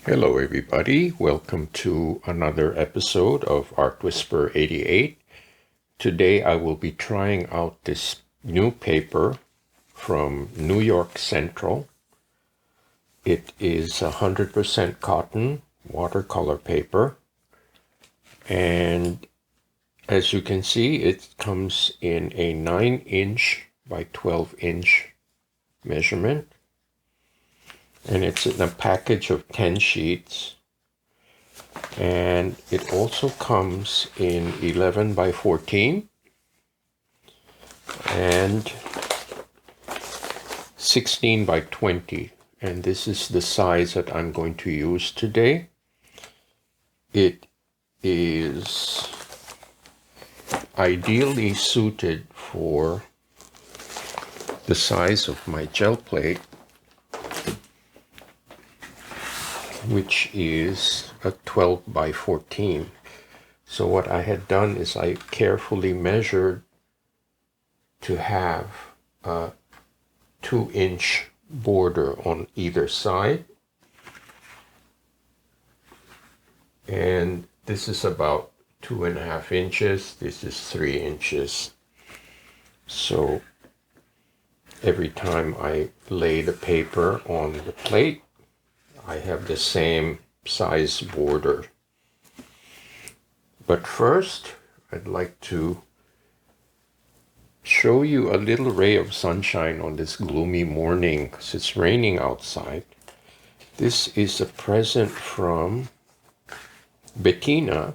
Hello everybody, welcome to another episode of Art Whisper 88. Today I will be trying out this new paper from New York Central. It is 100% cotton watercolor paper, and as you can see it comes in a 9-inch by 12-inch measurement. And it's in a package of 10 sheets. And it also comes in 11 by 14 and 16 by 20. And this is the size that I'm going to use today. It is ideally suited for the size of my gel plate, which is a 12 by 14. So what I had done is I carefully measured to have a 2-inch border on either side. And this is about 2.5 inches. This is 3 inches. So every time I lay the paper on the plate, I have the same size border. But first, I'd like to show you a little ray of sunshine on this gloomy morning because it's raining outside. This is a present from Bettina.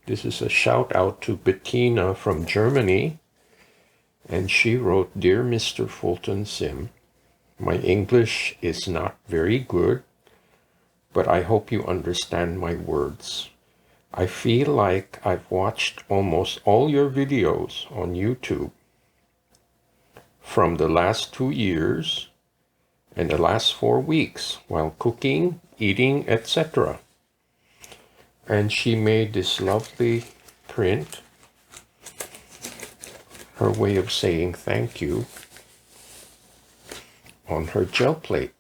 This is a shout out to Bettina from Germany. And she wrote, "Dear Mr. Fulton Sim, my English is not very good, but I hope you understand my words. I feel like I've watched almost all your videos on YouTube from the last 2 years and the last 4 weeks while cooking, eating, etc." And she made this lovely print, her way of saying thank you, on her gel plate.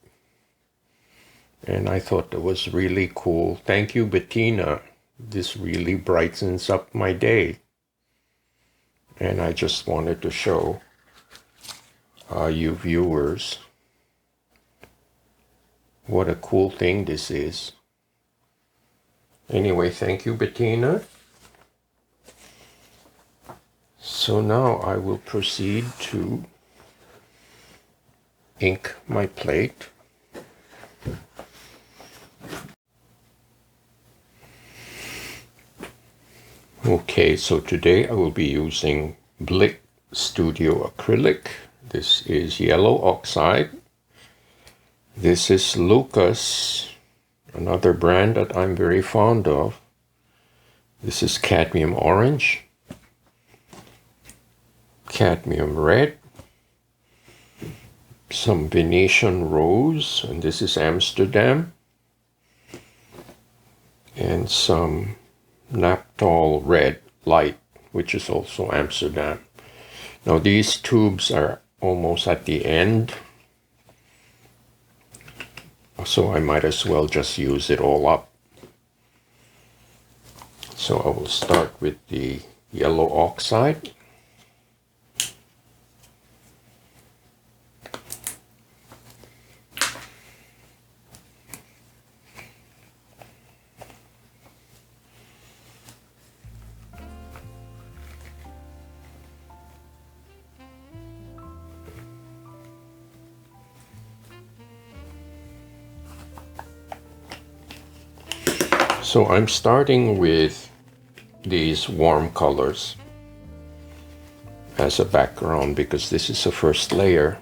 And I thought that was really cool. Thank you, Bettina. This really brightens up my day. And I just wanted to show you viewers what a cool thing this is. Anyway, thank you, Bettina. So now I will proceed to ink my plate. Okay, so today I will be using Blick Studio acrylic. This is yellow oxide. This is Lukas, another brand that I'm very fond of. This is cadmium orange, cadmium red, some Venetian rose, and this is Amsterdam, and some Naphthol red light, which is also Amsterdam. Now these tubes are almost at the end, so I might as well just use it all up. So I will start with the yellow oxide. So I'm starting with these warm colors as a background because this is the first layer.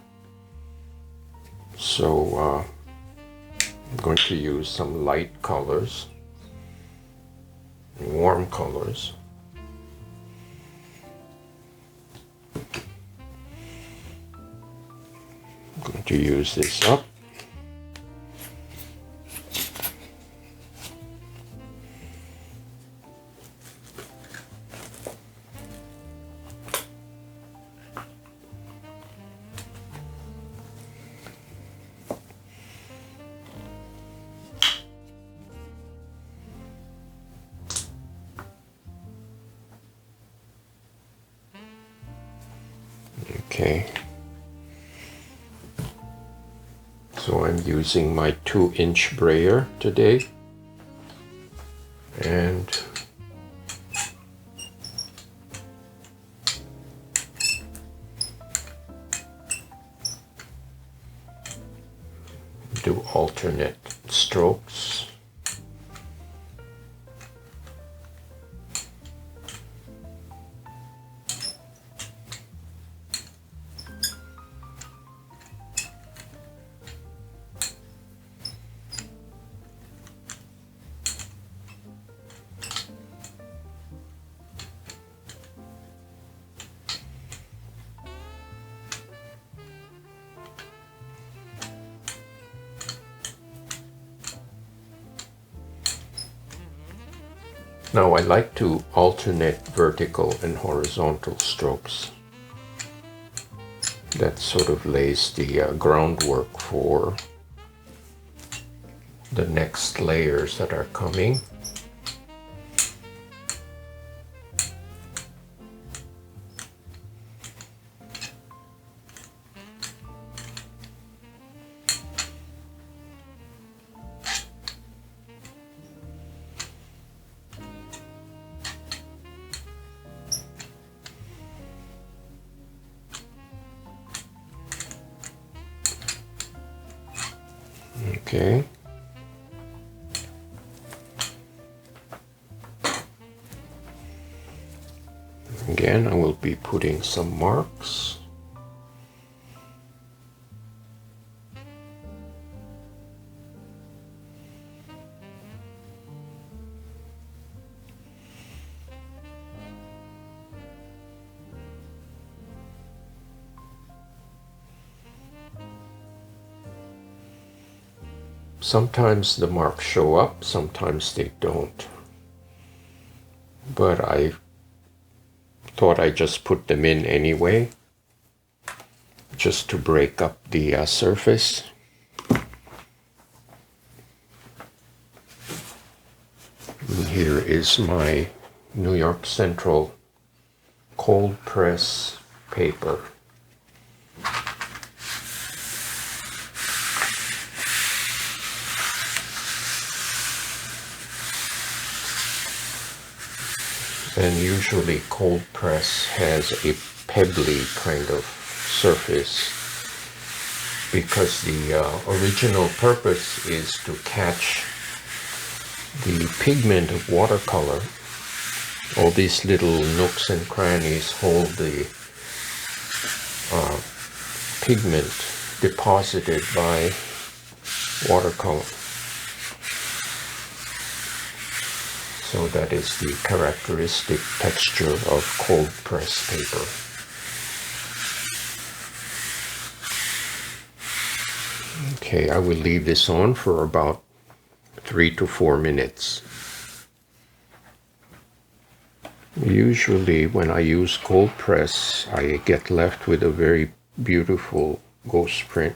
So I'm going to use some light colors, warm colors. I'm going to use this up. Okay. So I'm using my 2-inch brayer today, and do alternate strokes. Now I like to alternate vertical and horizontal strokes. That sort of lays the groundwork for the next layers that are coming. Okay. Again, I will be putting some marks. Sometimes the marks show up, sometimes they don't. But I thought I'd just put them in anyway, just to break up the surface. And here is my New York Central cold press paper. And usually cold press has a pebbly kind of surface because the original purpose is to catch the pigment of watercolor. All these little nooks and crannies hold the pigment deposited by watercolor. So that is the characteristic texture of cold press paper. Okay, I will leave this on for about 3 to 4 minutes. Usually when I use cold press, I get left with a very beautiful ghost print.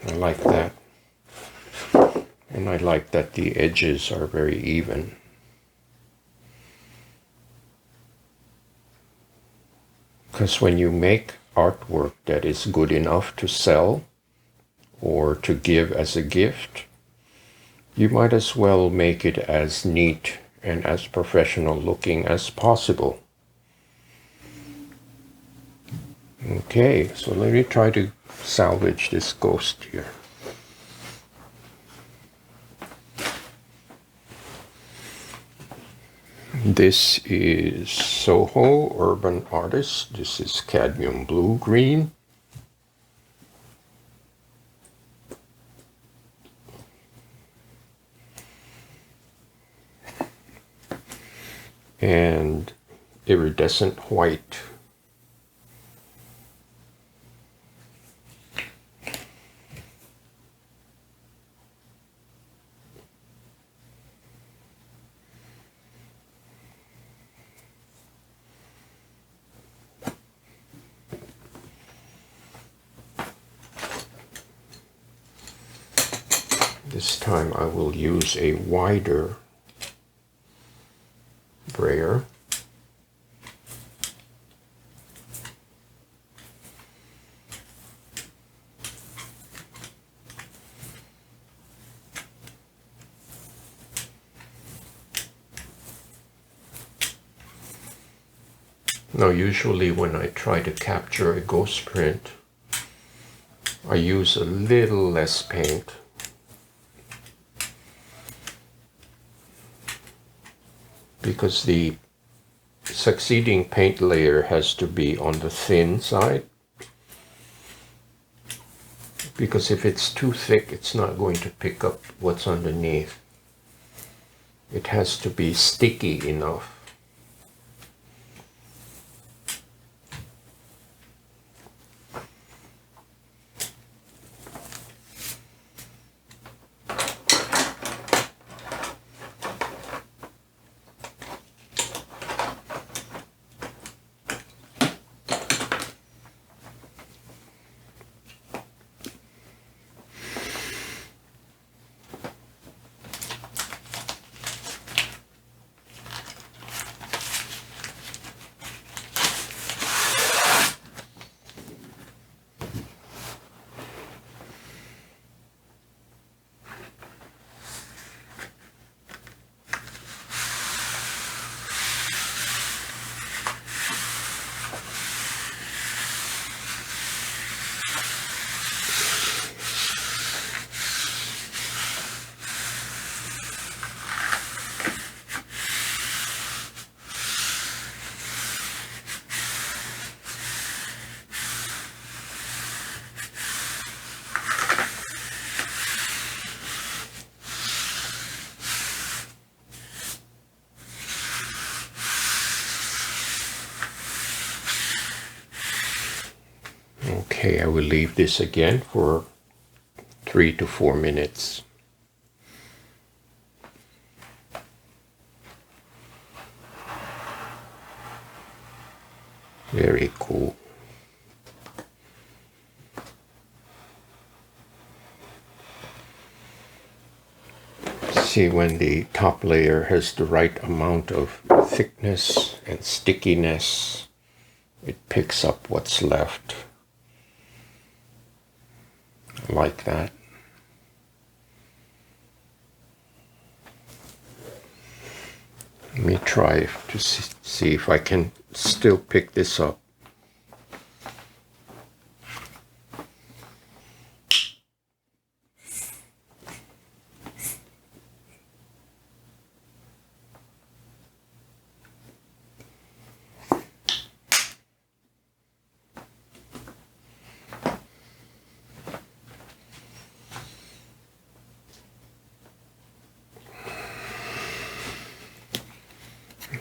I like that. And I like that the edges are very even. Because when you make artwork that is good enough to sell or to give as a gift, you might as well make it as neat and as professional looking as possible. Okay, so let me try to salvage this ghost here. This is Soho Urban Artist. This is cadmium blue green. And iridescent white. This time I will use a wider brayer. Now usually when I try to capture a ghost print, I use a little less paint. Because the succeeding paint layer has to be on the thin side. Because if it's too thick, it's not going to pick up what's underneath. It has to be sticky enough. Okay, I will leave this again for 3 to 4 minutes. Very cool. See when the top layer has the right amount of thickness and stickiness, it picks up what's left. Like that. Let me try to see if I can still pick this up.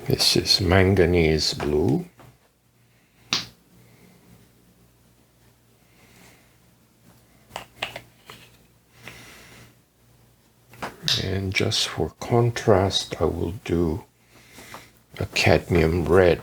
This is manganese blue. And just for contrast, I will do a cadmium red.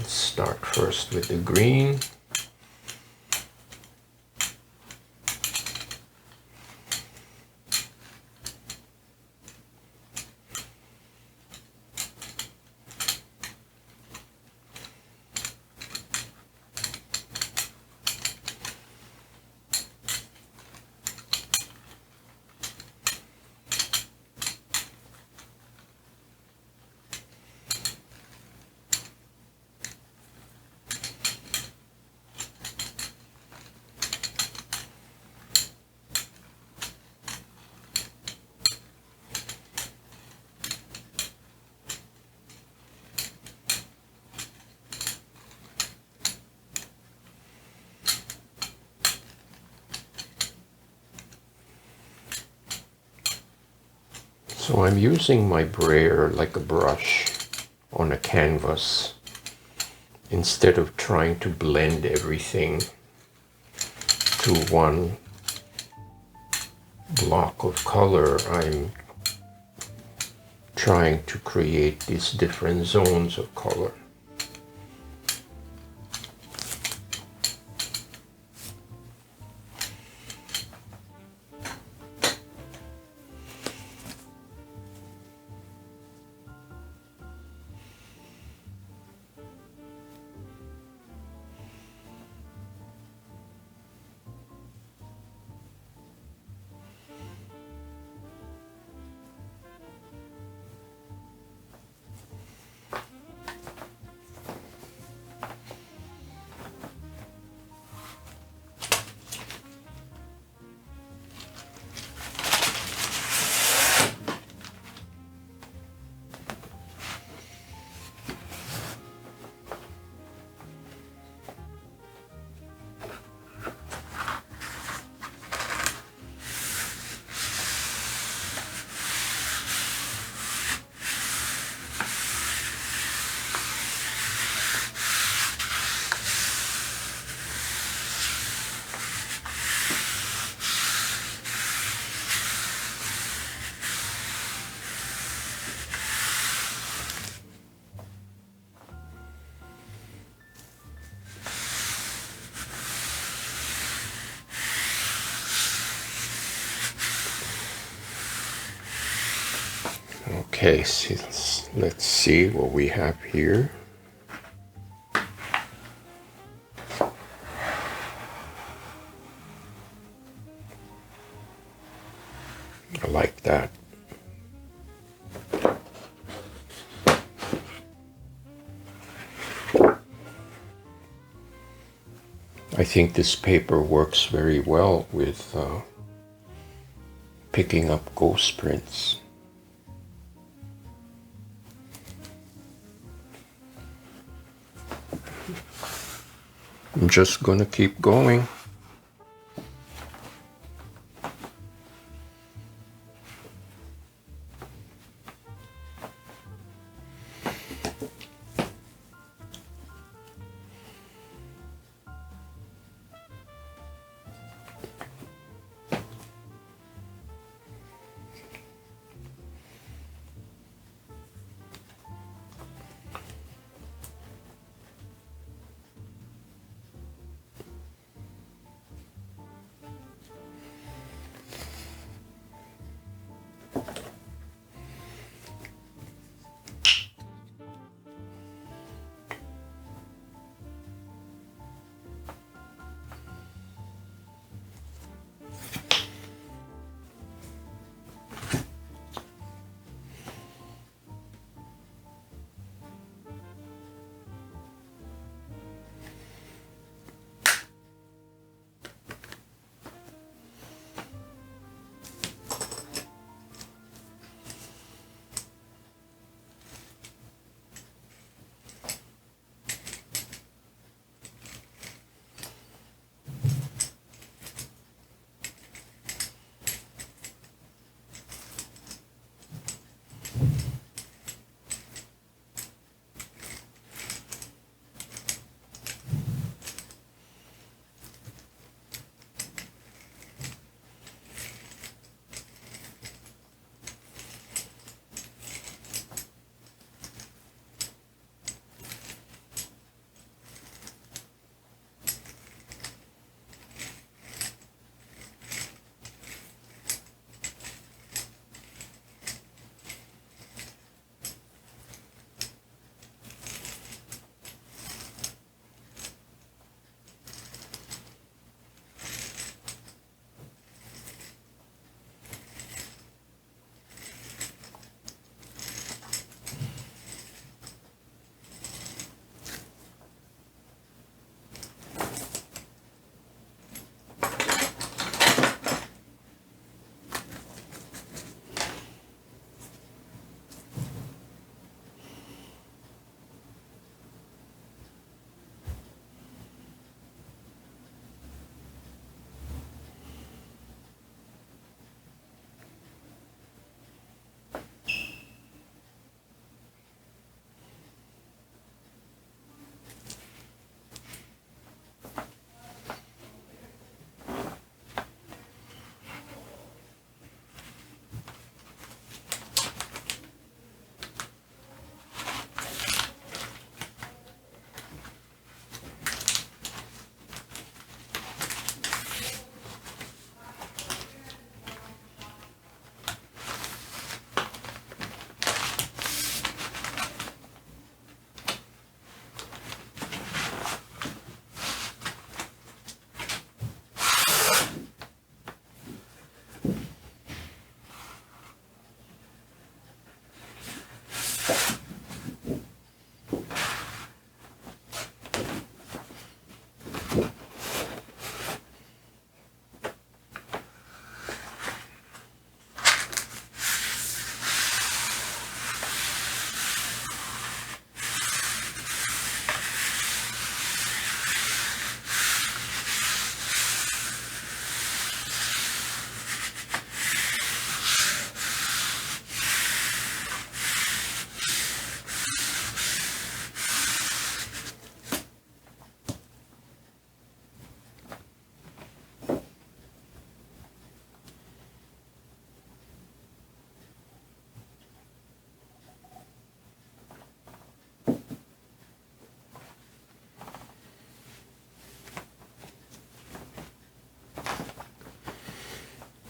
Start first with the green. So I'm using my brayer like a brush on a canvas, instead of trying to blend everything to one block of color, I'm trying to create these different zones of color. Okay, so let's see what we have here. I like that. I think this paper works very well with picking up ghost prints. I'm just gonna keep going.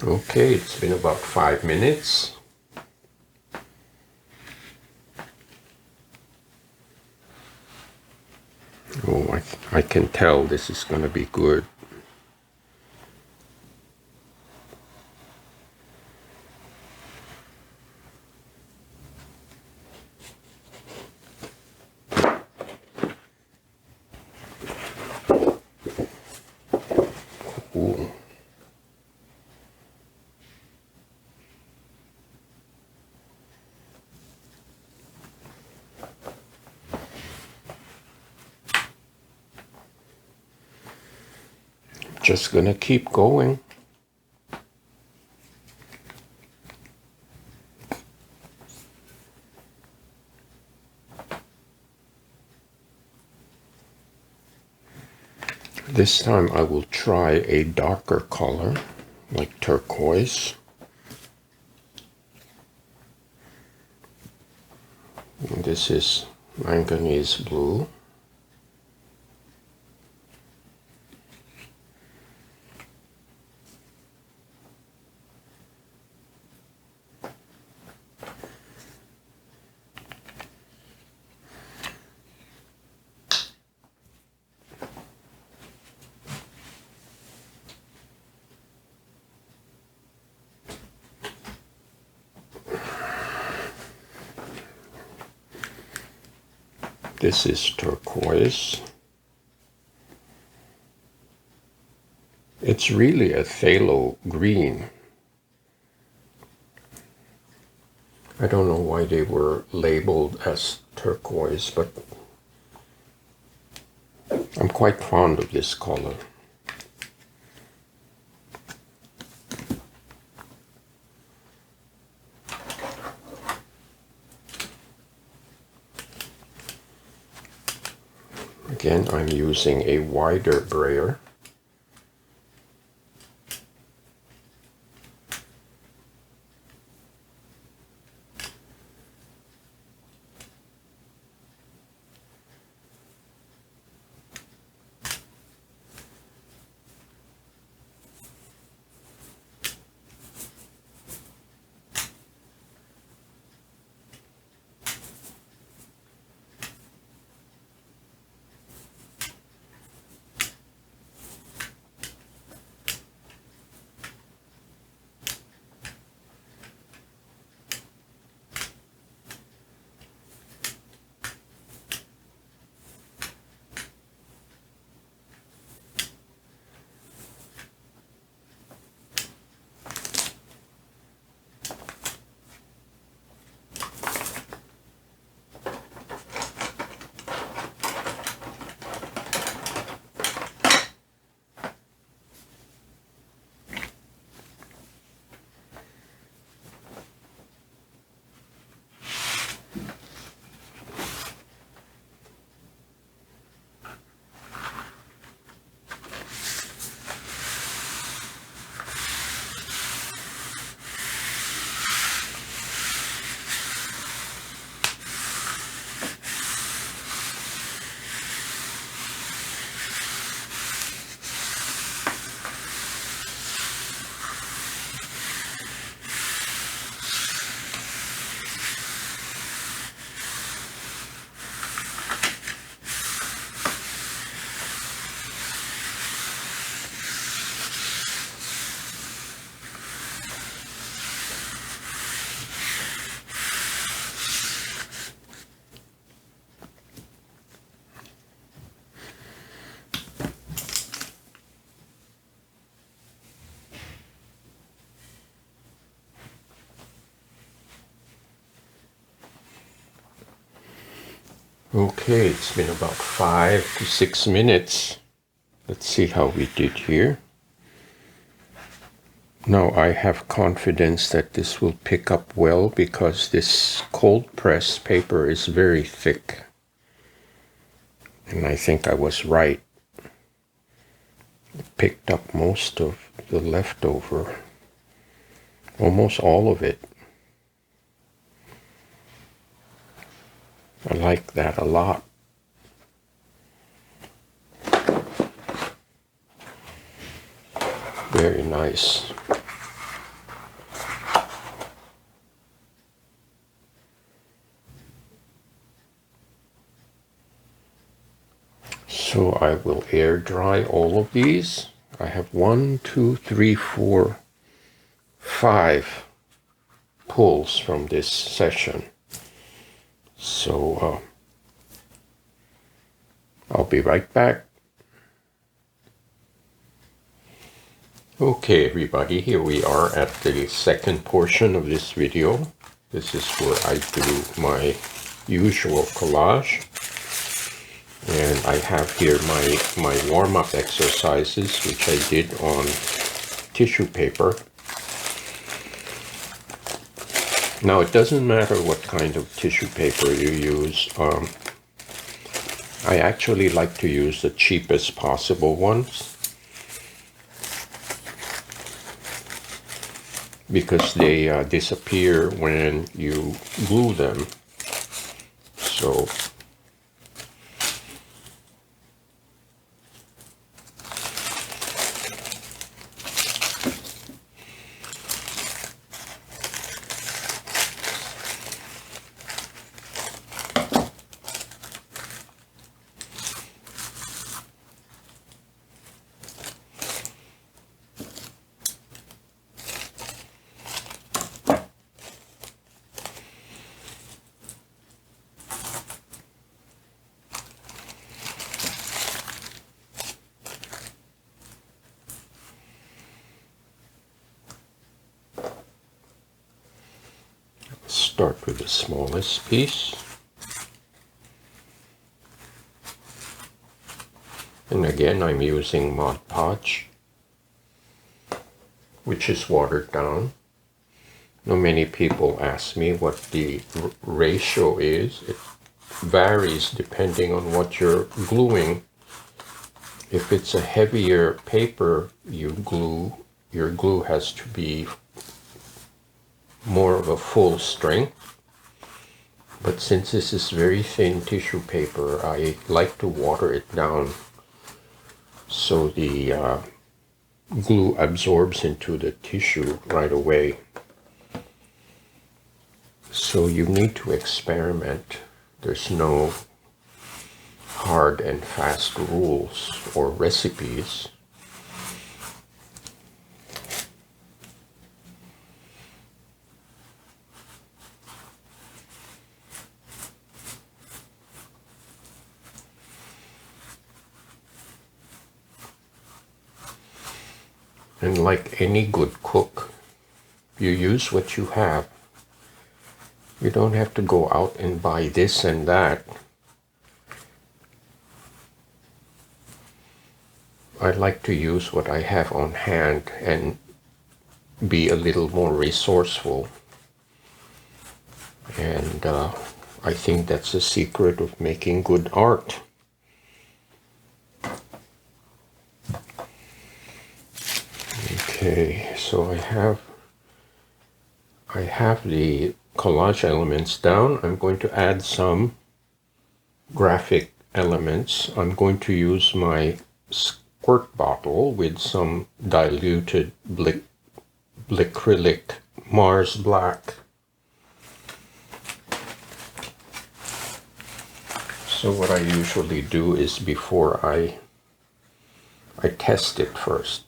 Okay, it's been about 5 minutes. Oh, I can tell this is going to be good. Ooh. Just gonna keep going. This time I will try a darker color, like turquoise. And this is manganese blue. This is turquoise. It's really a phthalo green. I don't know why they were labeled as turquoise, but I'm quite fond of this color. Again, I'm using a wider brayer. Okay, it's been about 5 to 6 minutes. Let's see how we did here. Now I have confidence that this will pick up well because this cold press paper is very thick. And I think I was right. It picked up most of the leftover, almost all of it. I like that a lot. Very nice. So I will air dry all of these. I have 1, 2, 3, 4, 5 pulls from this session. So I'll be right back. Okay, everybody, here we are at the second portion of this video. This is where I do my usual collage. And I have here my warm-up exercises, which I did on tissue paper. Now, it doesn't matter what kind of tissue paper you use. I actually like to use the cheapest possible ones, because they disappear when you glue them. So start with the smallest piece. And again, I'm using Mod Podge, which is watered down. Now, many people ask me what the ratio is. It varies depending on what you're gluing. If it's a heavier paper you glue, your glue has to be more of a full strength. But since this is very thin tissue paper, I like to water it down so the glue absorbs into the tissue right away. So you need to experiment. There's no hard and fast rules or recipes. And like any good cook, you use what you have. You don't have to go out and buy this and that. I like to use what I have on hand and be a little more resourceful. And I think that's the secret of making good art. Okay, so I have the collage elements down. I'm going to add some graphic elements. I'm going to use my squirt bottle with some diluted Blick acrylic Mars Black. So what I usually do is before I test it first.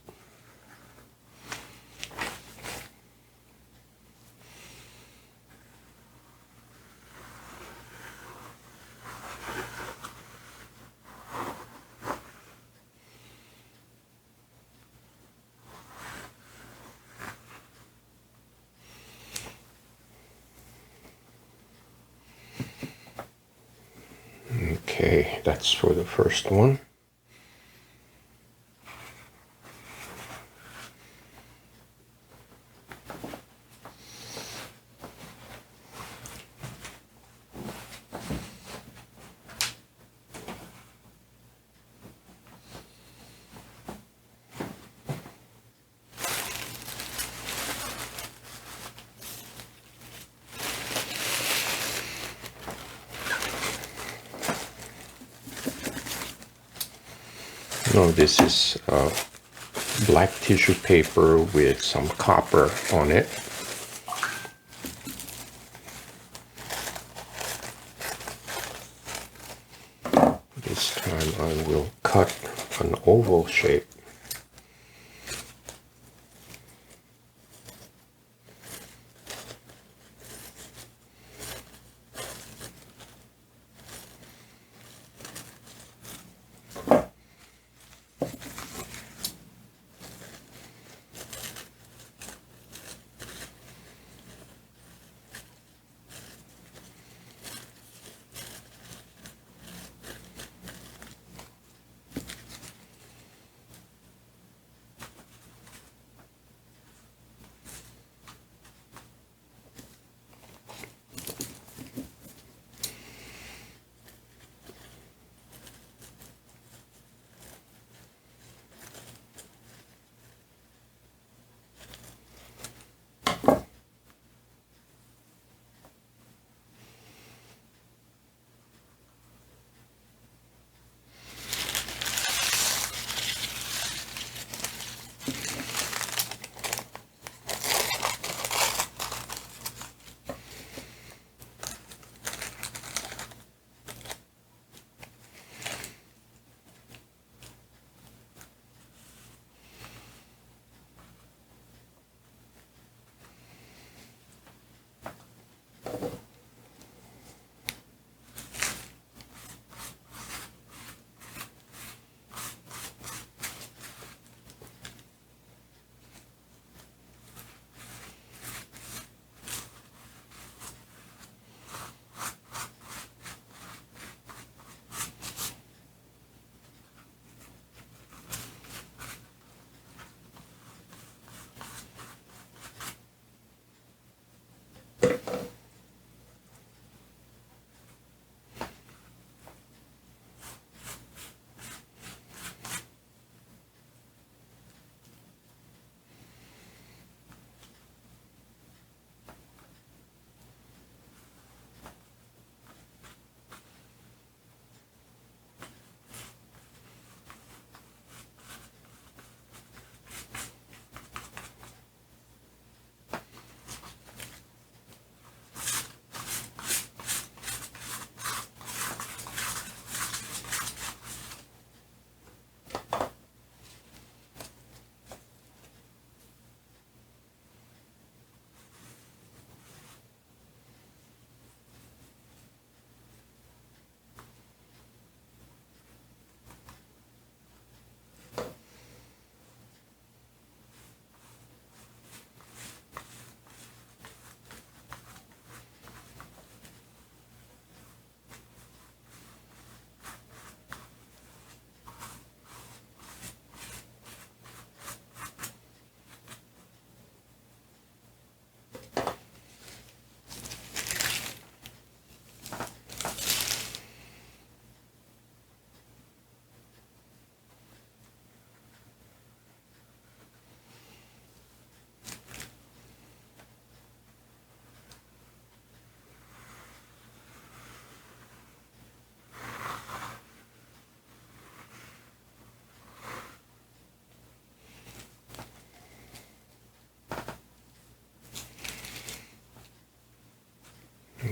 Okay, that's for the first one. No, this is black tissue paper with some copper on it. This time I will cut an oval shape.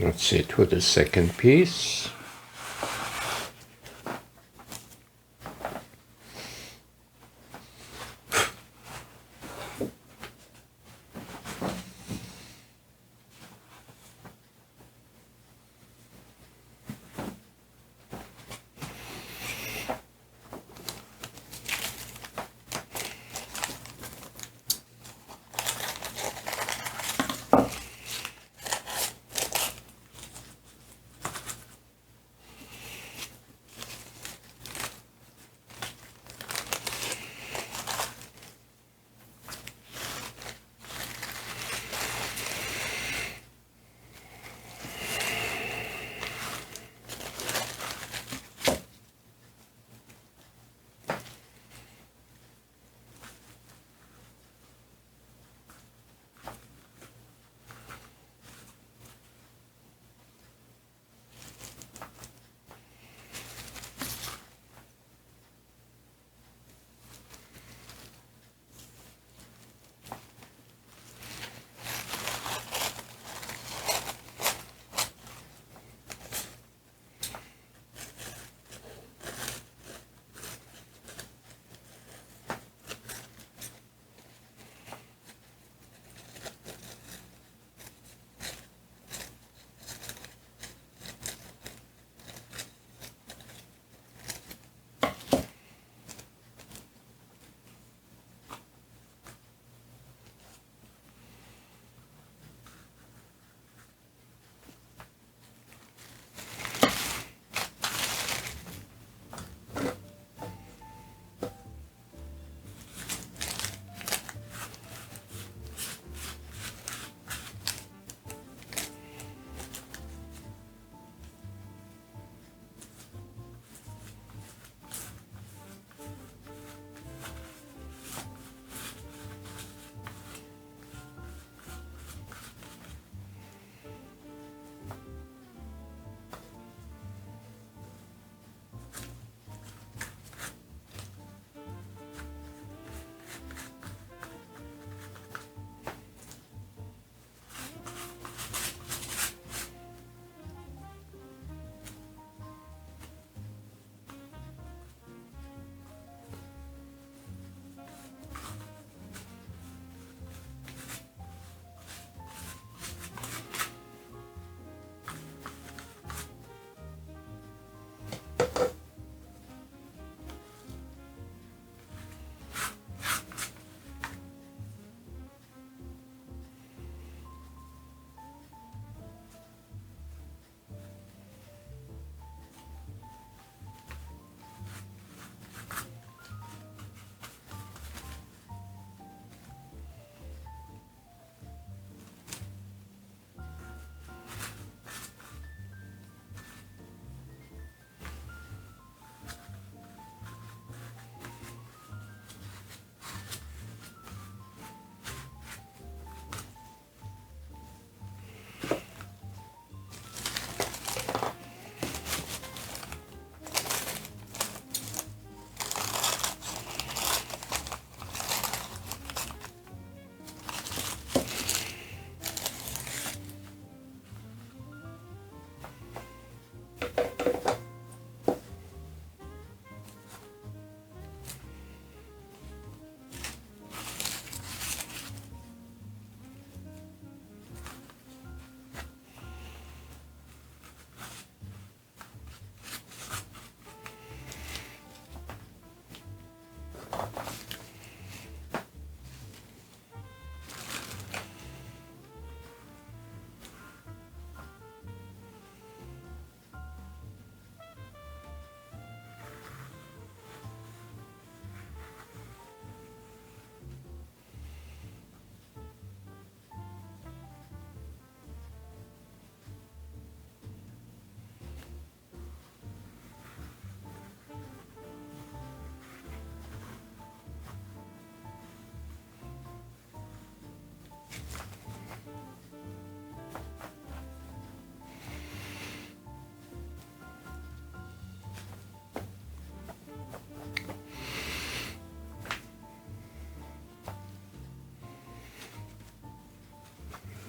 That's it with the second piece.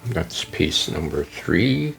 That's piece number 3.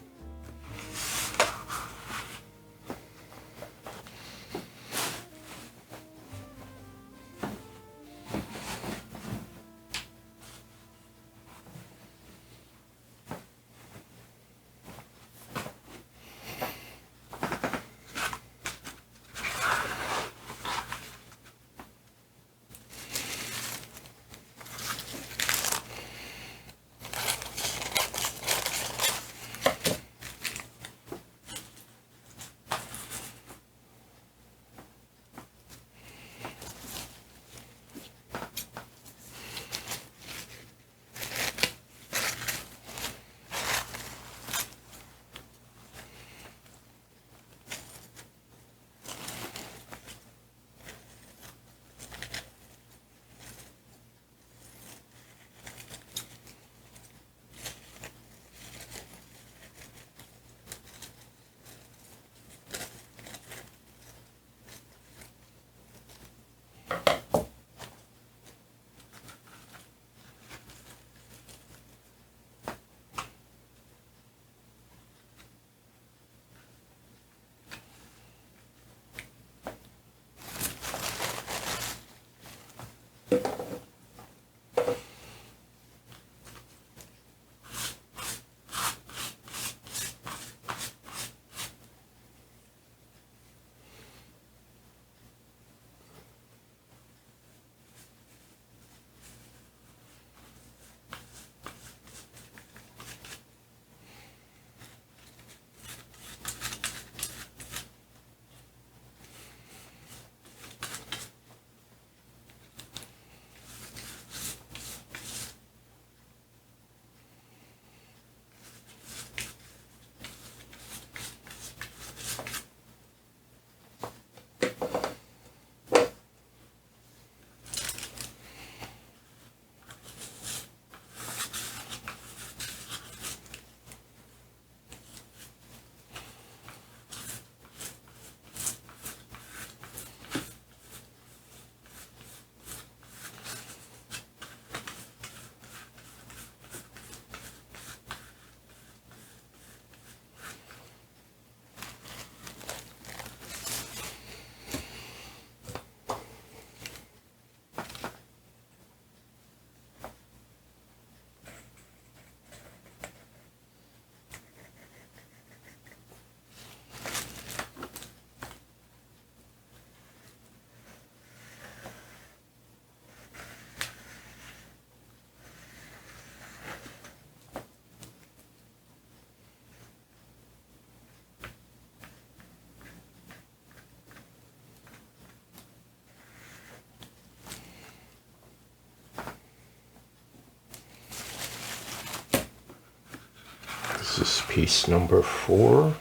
This is piece number 4.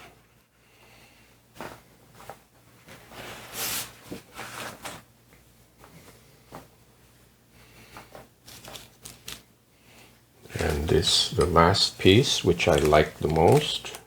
And this, the last piece, which I like the most.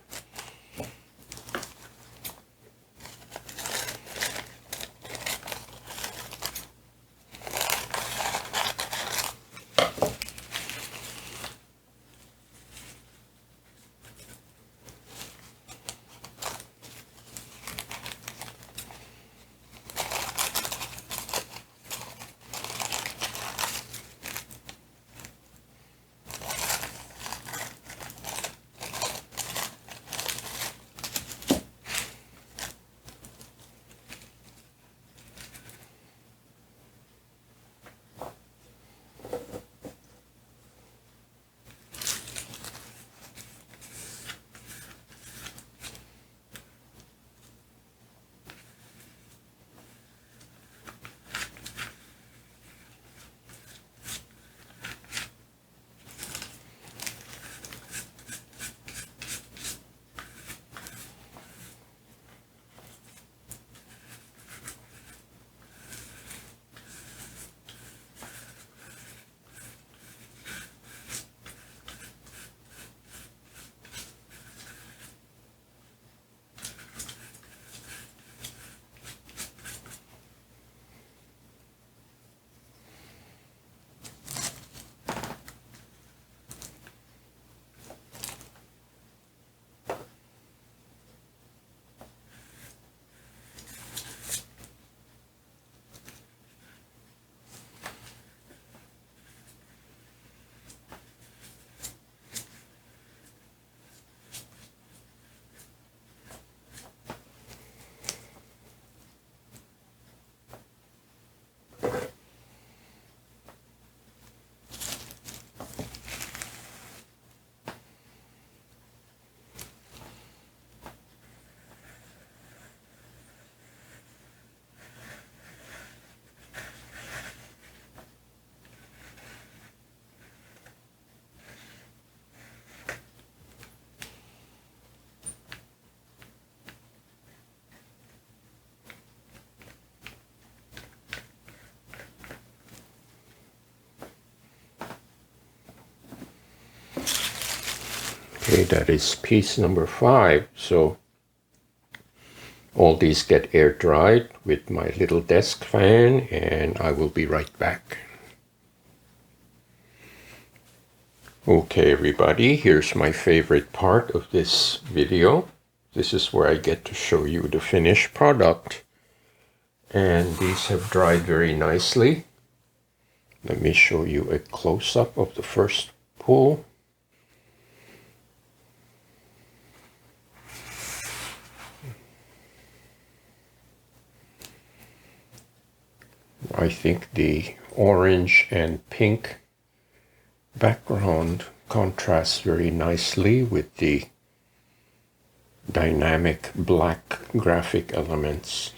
Okay, that is piece number 5. So all these get air dried with my little desk fan, and I will be right back. Okay, everybody, here's my favorite part of this video. This is where I get to show you the finished product. And these have dried very nicely. Let me show you a close-up of the first pull. I think the orange and pink background contrasts very nicely with the dynamic black graphic elements.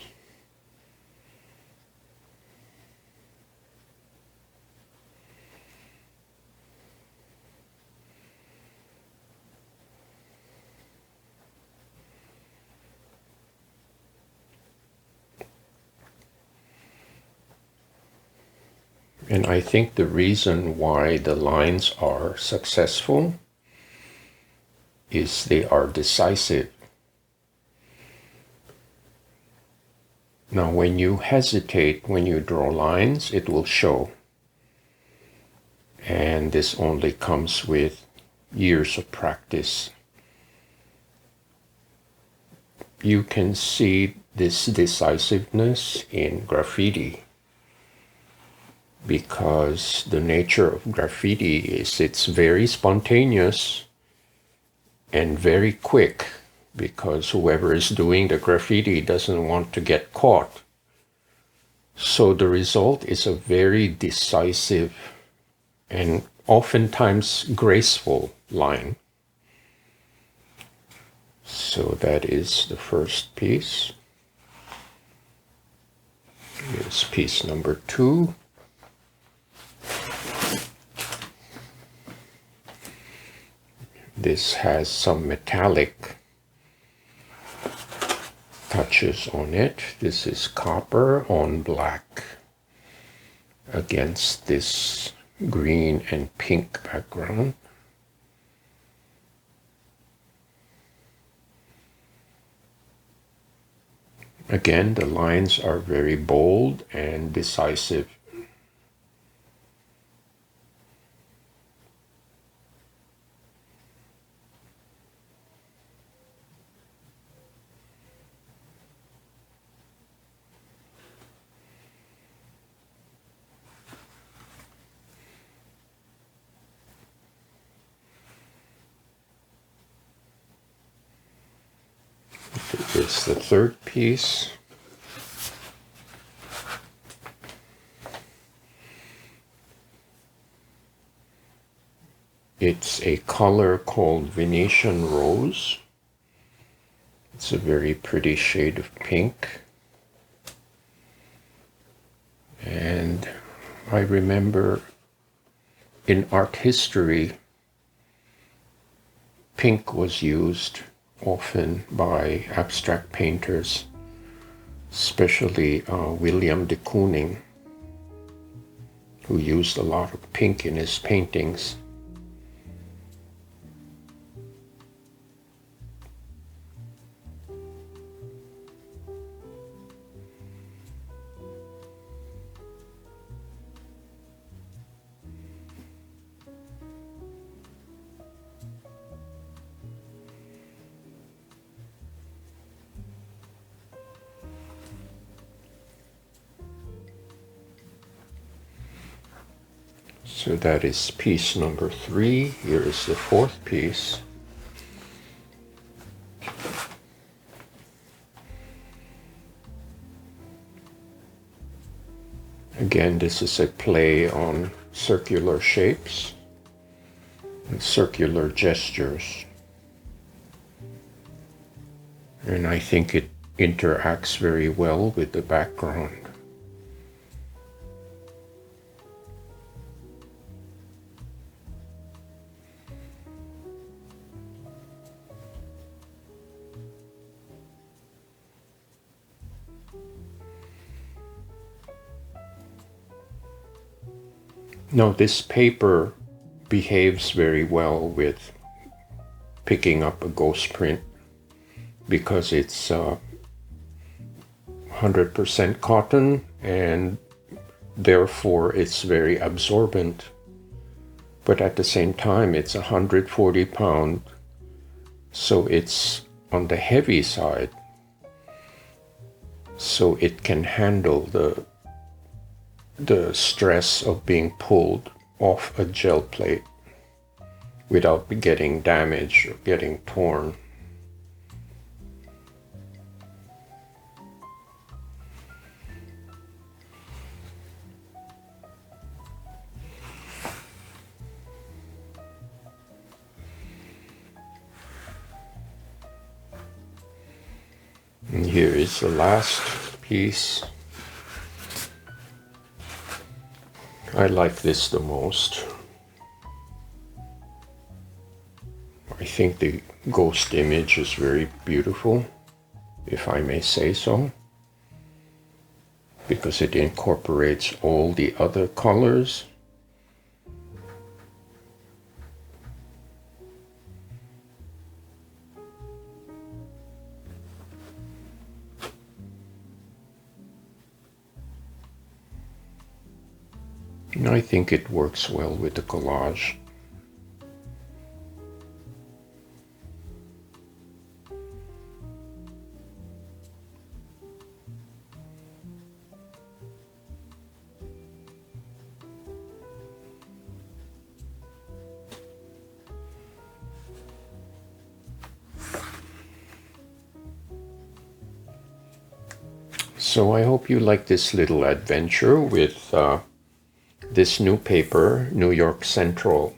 And I think the reason why the lines are successful is they are decisive. Now, when you hesitate, when you draw lines, it will show. And this only comes with years of practice. You can see this decisiveness in graffiti, because the nature of graffiti is it's very spontaneous and very quick, because whoever is doing the graffiti doesn't want to get caught. So the result is a very decisive and oftentimes graceful line. So that is the first piece. Here's piece number 2. This has some metallic touches on it. This is copper on black against this green and pink background. Again, the lines are very bold and decisive. It's the third piece. It's a color called Venetian Rose. It's a very pretty shade of pink. And I remember in art history, pink was used often by abstract painters, especially William de Kooning, who used a lot of pink in his paintings. So that is piece number 3. Here is the fourth piece. Again, this is a play on circular shapes and circular gestures. And I think it interacts very well with the background. No, this paper behaves very well with picking up a ghost print because it's 100% cotton, and therefore it's very absorbent. But at the same time, it's 140 pounds, so it's on the heavy side. So it can handle the stress of being pulled off a gel plate without getting damaged or getting torn. And here is the last piece. I like this the most. I think the ghost image is very beautiful, if I may say so, because it incorporates all the other colors. And I think it works well with the collage. So I hope you like this little adventure with this new paper, New York Central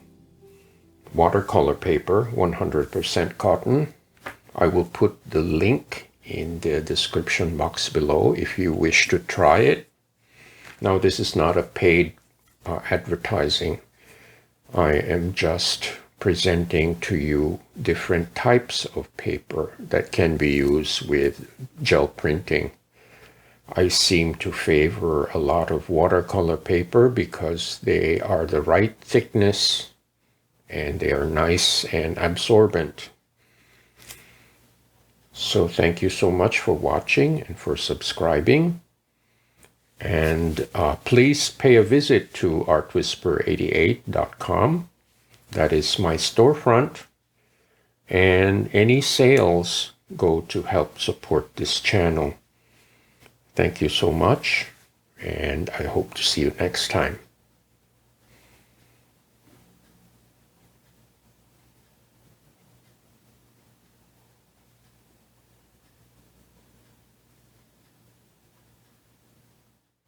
watercolor paper, 100% cotton. I will put the link in the description box below if you wish to try it. Now, this is not a paid advertising. I am just presenting to you different types of paper that can be used with gel printing. I seem to favor a lot of watercolor paper because they are the right thickness and they are nice and absorbent. So thank you so much for watching and for subscribing. And please pay a visit to artwhisper88.com. That is my storefront. And any sales go to help support this channel. Thank you so much, and I hope to see you next time.